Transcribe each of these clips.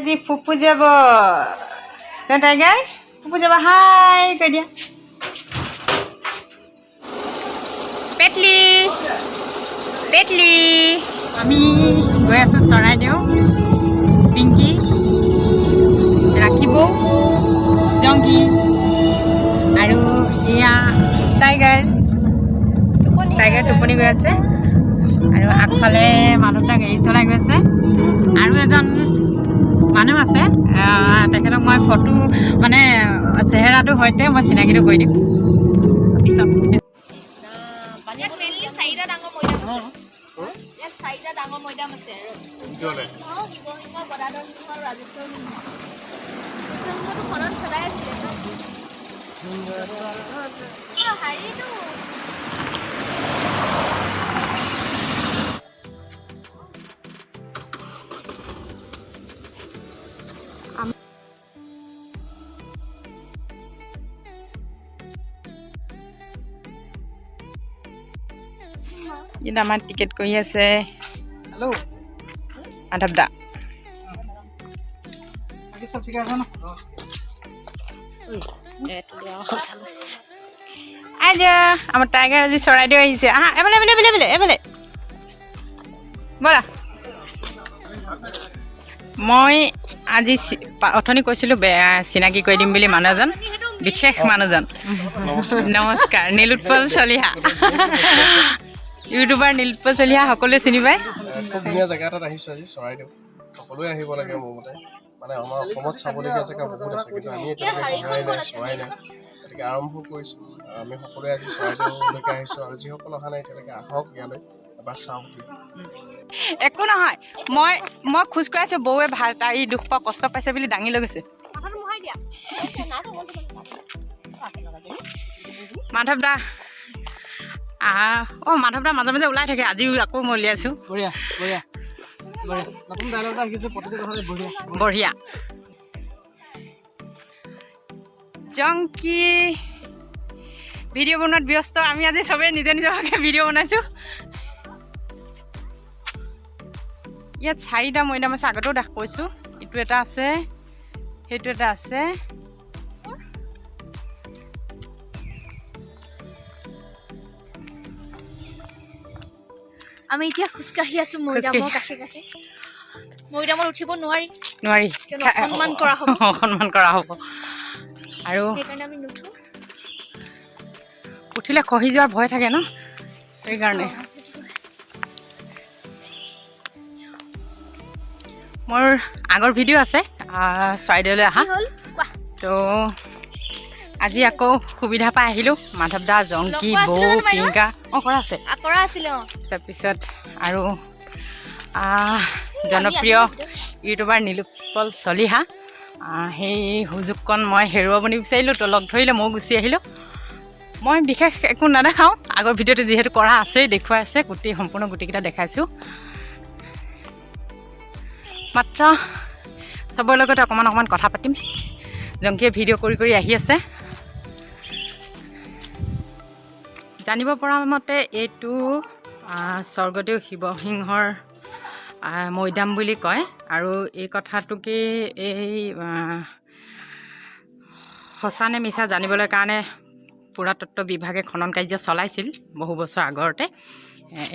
আজি ফুপু যাব টাইগাৰ ফুপু যাব হাই কৈ দিয়া পেটলি পেটলি আমি গৈ আছোঁ চৰাইদেউ পিংকি ৰাখিব জংকি আৰু এয়া টাইগাৰ টোপনি গৈ আছে আৰু আগফালে মানুহটা গাড়ী চলাই গৈ আছে আৰু এজন মানুহ আছে তেখেতক মই ফটো মানে চেহেৰাটোৰ সৈতে মই চিনাকিটো কৰি দিম পিছত ডাঙৰ মৈদাম আছে চলাই আছিলে ইয়াত আমাৰ টিকেট কৰি আছে হেল্ল' মাধৱ দা আজ আমাৰ টাইগাৰ আজি চৰাইদেউ আহিছে আহা এফালে এফালে এফালে এফালে ব'লা মই আজি অথনি কৈছিলোঁ চিনাকি কৰি দিম বুলি মানুহ এজন বিশেষ মানুহজন নমস্কাৰ নীলোৎপল চলিহা ইউটিউবাৰ নীলোৎপল চলিহা সকলোৱে চিনি পায় খুব ধুনীয়া জেগা এটাত আহিছোঁ আজি চৰাইদেউ সকলোৱে আহিব লাগে মোৰ মতে মানে আমাৰ অসমত চাবলগীয়া জেগা বহুত আছে কিন্তু আমি এতিয়ালৈকে ঘূৰাই নাই চোৱাই নাই গতিকে আৰম্ভ কৰিছোঁ আমি সকলোৱে আজি চৰাইদেউলৈকে আহিছোঁ আৰু যিসকল অহা নাই এতিয়ালৈকে আহক ইয়ালৈ এবাৰ চাওক একো নহয় মই খোজ কঢ়াইছোঁ বৌৱে ভাল তাই দুখ পোৱা কষ্ট পাইছে বুলি দাঙি লৈ গৈছে মাধৱ দা মাধৱ দা মাজে মাজে ওলাই থাকে আজিও আকৌ মই উলিয়াইছোঁ বঢ়িয়া জংকি ভিডিঅ' বনোৱাত ব্যস্ত আমি আজি চবেই নিজে নিজকে ভিডিঅ' বনাইছোঁ ইয়াত 4টা মৈদাম আছে আগতেও কৈছোঁ ইটো এটা আছে সেইটো এটা আছে আমি এতিয়া খোজকাঢ়ি আছো মৈদামৰ কাষে কাষে মৈদামত উঠিব নোৱাৰি সন্মান কৰা হ'ব আৰু সেইকাৰণে আমি নুঠো উঠিলে খহি যোৱাৰ ভয় থাকে ন সেইকাৰণে মোৰ আগৰ ভিডিঅ' আছে চৰাইদেউলৈ অহা তো আজি আকৌ সুবিধা পাই আহিলোঁ মাধৱ দা জংকি বৌ প্ৰিয়ংকা কৰা আছে তাৰপিছত আৰু জনপ্ৰিয় ইউটিউবাৰ নীলোৎপল চলিহা সেই সুযোগকণ মই হেৰুৱাব নিবিচাৰিলোঁ তো লগ ধৰিলে ময়ো গুচি আহিলোঁ মই বিশেষ একো নেদেখাওঁ আগৰ ভিডিঅ'টো যিহেতু কৰা আছেই দেখুৱাই আছে সম্পূৰ্ণ গোটেইকেইটা দেখাইছোঁ মাত্ৰ চবৰে লগতে অকণমান কথা পাতিম জংকিয়ে ভিডিঅ' কৰি আহি আছে জানিব পৰা মতে এইটো স্বৰ্গদেউ শিৱসিংহৰ মৈদাম বুলি কয় আৰু এই কথাটোকে এই সঁচা নে মিছা জানিবলৈ কাৰণে পুৰাতত্ত্ব বিভাগে খনন কাৰ্য চলাইছিল বহু বছৰ আগতে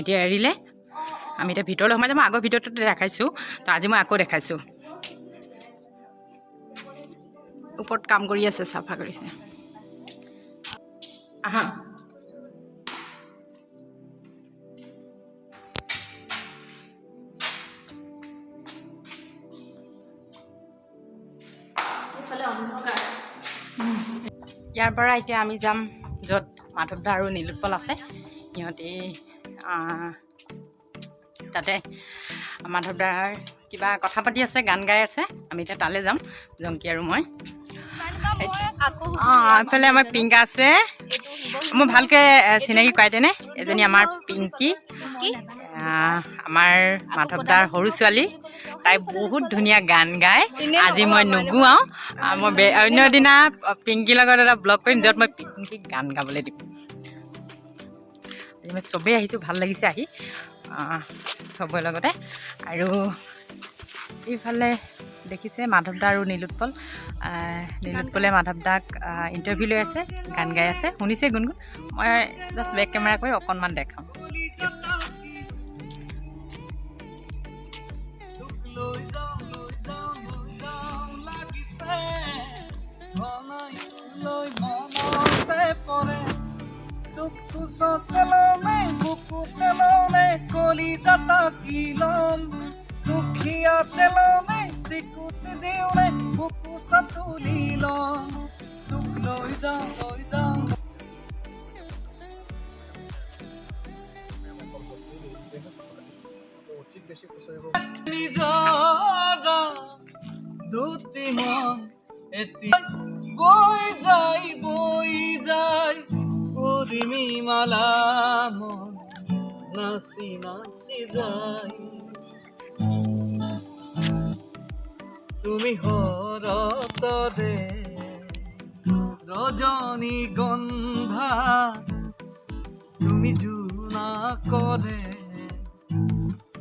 এতিয়া এৰিলে আমি এতিয়া ভিতৰলৈ সোমাই যাম আগৰ ভিডিঅ'টোতে দেখাইছোঁ তো আজি মই আকৌ দেখাইছোঁ ওপৰত কাম কৰি আছে চাফা কৰিছে আহা ইয়াৰ পৰা এতিয়া আমি যাম য'ত মাধৱ দা আৰু নীলোৎপল আছে সিহঁতি তাতে মাধৱ দাৰ কিবা কথা পাতি আছে গান গাই আছে আমি এতিয়া তালৈ যাম জংকি আৰু মই এইফালে আমাৰ পিংকা আছে মই ভালকৈ চিনাকি কৰাই তেনে এজনী আমাৰ পিংকি আমাৰ মাধৱ দাৰ সৰু ছোৱালী তাই বহুত ধুনীয়া গান গায় আজি মই নুগুৱাওঁ মই অন্য দিনা পিংকিৰ লগত এটা ব্লগ কৰিম য'ত মই পিংকিক গান গাবলৈ দিম আজি মই চবেই আহিছোঁ ভাল লাগিছে আহি চবৰে লগতে আৰু এইফালে দেখিছে মাধৱ দা আৰু নীলোৎপল নীলোৎপলে মাধৱ দাক ইণ্টাৰভিউ লৈ আছে গান গাই আছে শুনিছে গুণগুণ মই জাষ্ট বেক কেমেৰা কৰি অকণমান দেখাওঁ দুখিয়া তেলনে চিকুটি দিওনে বুকু তুলি লম দুখ লৈ যাওঁ নিজৰ দুটি মন এতিয়া বৈ যায় উৰিমি মালা মন নাচি নাচি যায় তুমি হৰতৰে ৰজনী গন্ধা তুমি জোনাকৰে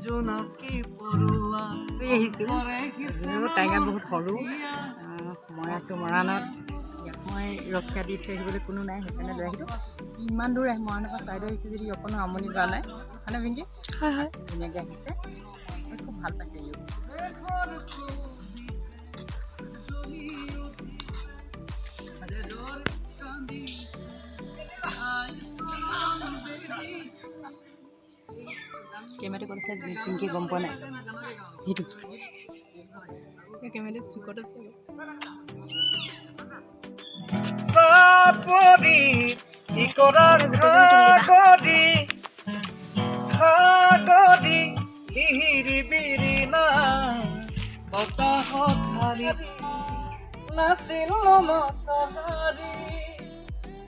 জোনাকী পৰুৱা টাইগাৰ বহুত সৰু মই আছোঁ মৰাণত ইয়াক মই ৰক্ষা দি থৈ আহিবলৈ কোনো নাই সেইকাৰণে লৈ আহিলোঁ ইমান দূৰ আহি মৰাণৰ পৰা চাইডে আহিছোঁ যদি অকণো আমনি লোৱা নাই হয়নে পিংকি হয় ধুনীয়াকৈ আহিছে মই খুব ভাল পাইছে কেমেৰাটো ক'ত আছে পিংকি গম পোৱা নাই সেইটো কেমেৰাটো চুকত আছে চাপৰি ইকৰাৰ খাগৰি লিহিৰি বিৰিণা বতাহত ধাৰি নাছিল মমতাধাৰী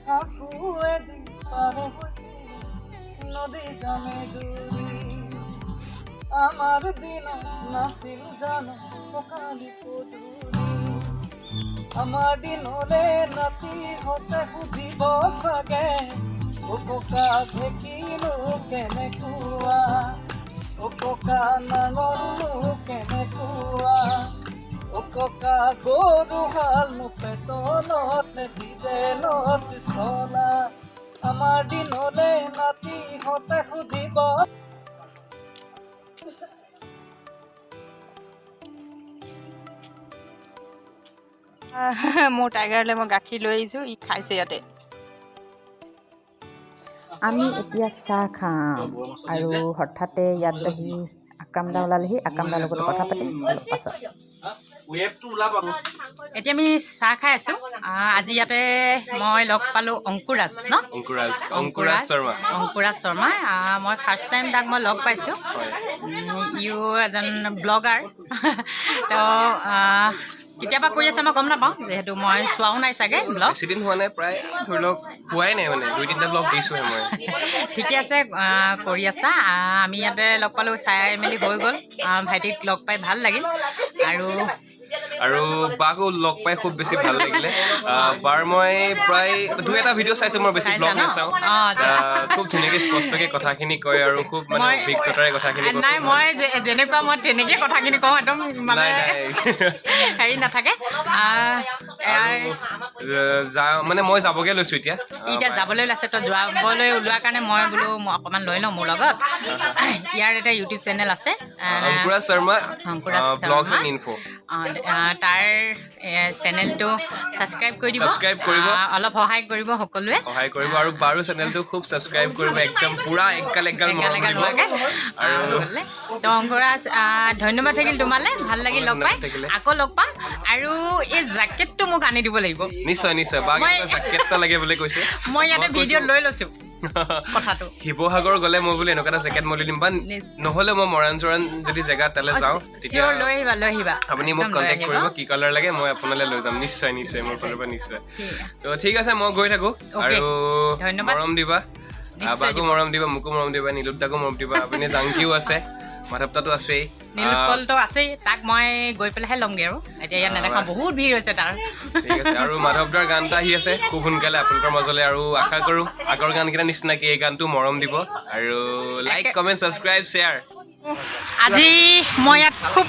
কাপোৰে দি পাৰ হৈছিল নদী জানে দূৰি আমাৰ দিনত নাছিল জানো কঁকালি পদূলি আমাৰ দিনলে নাতি হতে সুধিব চাগে ককা ঢেকিনো কেনেকুৱা ককা নাঙলনো কেনেকুৱা ককা গৰু হালনো পেটনত ডিজেলত চলা আমাৰ দিনলে নাতি হতে সুধিব মোৰ টাইগাৰলৈ মই গাখীৰ লৈ আহিছোঁ ই খাইছে ইয়াতে আমি এতিয়া চাহ খাম আৰু হঠাতে ইয়াত আহি আক্ৰাম দা ওলালেহি আক্ৰাম দাৰ লগত কথা পাতিম অলপ পাছত এতিয়া আমি চাহ খাই আছোঁ আজি ইয়াতে মই লগ পালোঁ অংকুৰাজ ন অংকুৰাজ শৰ্মা মই ফাৰ্ষ্ট টাইম তাক মই লগ পাইছোঁ ইও এজন ব্লগাৰ তো কেতিয়াবা কৰি আছে মই গম নাপাওঁ যিহেতু মই চোৱাও নাই চাগে ব্লগ বেছিদিন হোৱা নাই প্ৰায় ধৰি লওক হোৱাই নাই মানে 2-3টা ব্লগ দিছোঁহে মই ঠিকে আছে কৰি আছা আমি ইয়াতে লগ পালোঁ চাই মেলি হৈ গ'ল ভাইটিক লগ পাই ভাল লাগিল আৰু বাকো লগ পাই খুব বেছি ভাল লাগিলে বাৰ মই প্ৰায় 2-এটা ভিডিঅ' চাইছোঁ মই বেছি ব্লগ নাচাওঁ খুব ধুনীয়াকৈ স্পষ্টকৈ কথাখিনি কয় আৰু খুব মানে অভিজ্ঞতাৰে কথাখিনি নাই মই যেনেকুৱা মই তেনেকৈ কথাখিনি কওঁ একদম মানে হেৰি নাথাকে মানে মই যাবগৈ লৈছোঁ এতিয়া যাবলৈ ওলাইছে তো যাবলৈ ওলোৱাৰ কাৰণে মই বোলো মই অকণমান লৈ লওঁ মোৰ লগত ইয়াৰ এটা ইউটিউব চেনেল আছে Ankuraj Sharma blogs and info তাৰ চেনেলটো ছাবস্ক্ৰাইব কৰি দিব অলপ সহায় কৰিব সকলোৱে আৰু বাৰো চেনেলটো খুব ছাবস্ক্ৰাইব কৰিব একদম পুৰা এগাল আৰু তো অংকুৰাজ ধন্যবাদ থাকিল তোমালৈ ভাল লাগিল লগ পাই আকৌ লগ পাম আৰু এই জেকেটটো মোক আনি দিব লাগিব নিশ্চয় জেকেটটা লাগে বুলি কৈছে মই ইয়াতে ভিডিঅ' লৈ লৈছোঁ কথাটো শিৱসাগৰ গ'লে মই বোলে এনেকুৱা এটা জেকেট মই লৈ দিম বা নহ'লে মই মৰাণ যদি জেগা তালৈ যাওঁ তেতিয়া লৈ আহিবা আপুনি মোক কণ্টেক্ট কৰিব কি কালাৰ লাগে মই আপোনালৈ লৈ যাম নিশ্চয় মোৰ ফালৰ পৰা নিশ্চয় তো ঠিক আছে মই গৈ থাকোঁ আৰু মৰম দিবা বাকো মৰম দিবা মোকো মৰম দিবা নীলোৎদাকো মৰম দিবা আপুনি জাংকিও আছে মাধৱদাতো আছেই নীলোৎপলটো আছেই তাক মই গৈ পেলাইহে ল'মগৈ আৰু এতিয়া ইয়াত নেদেখাওঁ বহুত ভিৰ হৈছে তাৰ ঠিক আছে আৰু মাধৱদাৰ গান এটা আহি আছে খুব সোনকালে আপোনালোকৰ মাজলৈ আৰু আশা কৰোঁ আগৰ গানকেইটা নিচিনাকৈ এই গানটো মৰম দিব আৰু লাইক কমেণ্ট ছাবস্ক্ৰাইব শ্বেয়াৰ আজি মই ইয়াত খুব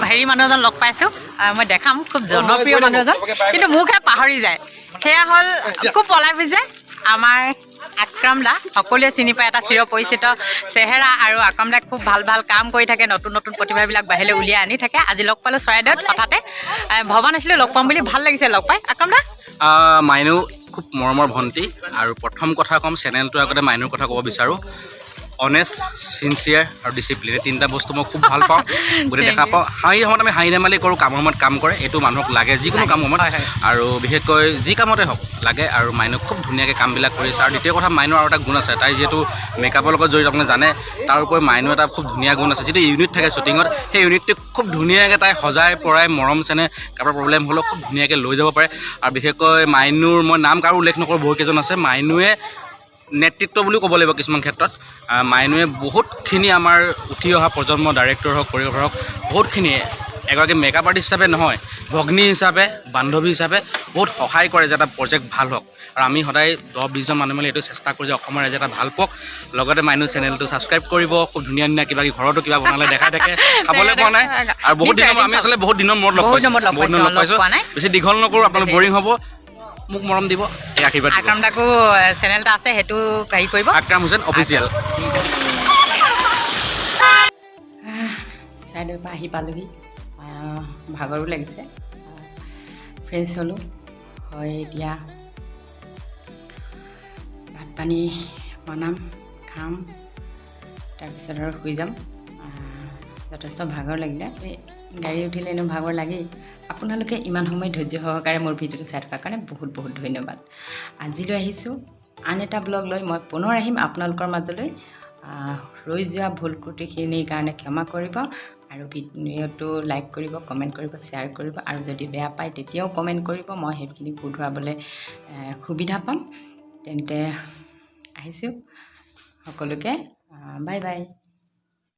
হেৰি মানুহ এজন লগ পাইছোঁ মই দেখাম খুব জনপ্ৰিয় মানুহ এজন কিন্তু মোকহে পাহৰি যায় সেয়া হ'ল খুব পলাই ফুৰিছে আমাৰ আক্ৰম দা সকলোৱে চিনি পায় এটা চিৰপৰিচিত চেহেৰা আৰু আক্ৰম দাই খুব ভাল ভাল কাম কৰি থাকে নতুন নতুন প্ৰতিভাবিলাক বাহিৰলৈ উলিয়াই আনি থাকে আজি লগ পালোঁ চৰাইদেউত হঠাতে ভবা নাছিলোঁ লগ পাম বুলি ভাল লাগিছে লগ পাই আক্ৰম দা মাইনু খুব মৰমৰ ভণ্টি আৰু প্ৰথম কথা ক'ম চেনেলটোৰ আগতে মাইনুৰ কথা ক'ব বিচাৰোঁ অনেষ্ট চিনচিয়াৰ আৰু ডিচিপ্লিন তিনিটা বস্তু মই খুব ভাল পাওঁ গোটেই দেখা পাওঁ হাঁহি সময়ত আমি হাঁহি ধেমালি কৰোঁ কামৰ সময়ত কাম কৰে এইটো মানুহক লাগে যিকোনো কাম সময়ত আৰু বিশেষকৈ যি কামতে হওক লাগে আৰু মাইনুক খুব ধুনীয়াকৈ কামবিলাক কৰি আছে আৰু দ্বিতীয় কথা মাইনুৰ আৰু এটা গুণ আছে তাই যিহেতু মেকআপৰ লগত জড়িত আপুনি জানে তাৰ উপৰি মাইনুৰ এটা খুব ধুনীয়া গুণ আছে যিটো ইউনিট থাকে শ্বুটিঙত সেই ইউনিটটো খুব ধুনীয়াকৈ তাই সজাই পৰাই মৰম চেনে কাৰোবাৰ প্ৰব্লেম হ'লেও খুব ধুনীয়াকৈ লৈ যাব পাৰে আৰু বিশেষকৈ মাইনুৰ মই নাম কাৰো উল্লেখ নকৰোঁ বহুকেইজন আছে মাইনুৱে নেতৃত্ব বুলিও ক'ব লাগিব কিছুমান ক্ষেত্ৰত মাইনুৱে বহুতখিনি আমাৰ উঠি অহা প্ৰজন্ম ডাইৰেক্টৰ হওক কৰিঅ'গ্ৰাফাৰ হওক বহুতখিনিয়ে এগৰাকী মেকআপ আৰ্টিষ্ট হিচাপে নহয় ভগ্নী হিচাপে বান্ধৱী হিচাপে বহুত সহায় কৰে যে এটা প্ৰজেক্ট ভাল হওক আৰু আমি সদায় 10-20জন মানুহ মিলি এইটো চেষ্টা কৰোঁ যে অসমৰ ৰাইজে এটা ভাল পাওক লগতে মাইনু চেনেলটো ছাবস্ক্ৰাইব কৰিব খুব ধুনীয়া ধুনীয়া কিবা ঘৰতো কিবা বনালে দেখাই থাকে খাবলৈ পোৱা নাই আৰু বহুত দিনৰ আমি আচলতে বহুত দিনৰ মূৰত লগ পাইছোঁ বেছি দীঘল নকৰোঁ আপোনালোক বৰিং হ'ব মোক মৰম দিব এই আশীৰ্বাদ আক্ৰম দাকো চেনেল এটা আছে সেইটো হেৰি কৰিব আক্ৰম হুছেইন অফিচিয়েল চৰাইদেউৰ পৰা আহি পালোহি ভাগৰো লাগিছে ফ্ৰেছ হ'লোঁ হয় এতিয়া ভাত পানী বনাম খাম তাৰপিছত আৰু শুই যাম যথেষ্ট ভাগৰ লাগিলে এই গাড়ী উঠিলে এনেও ভাগৰ লাগেই আপোনালোকে ইমান সময় ধৈৰ্য সহকাৰে মোৰ ভিডিঅ'টো চাই থকাৰ কাৰণে বহুত বহুত ধন্যবাদ আজিলৈ আহিছোঁ আন এটা ব্লগ লৈ মই পুনৰ আহিম আপোনালোকৰ মাজলৈ ৰৈ যোৱা ভুল ত্ৰুটিখিনিৰ কাৰণে ক্ষমা কৰিব আৰু ভিডিঅ'টো লাইক কৰিব কমেণ্ট কৰিব শ্বেয়াৰ কৰিব আৰু যদি বেয়া পায় তেতিয়াও কমেণ্ট কৰিব মই সেইখিনি শুধৰাবলৈ সুবিধা পাম তেন্তে আহিছোঁ সকলোকে বাই বাই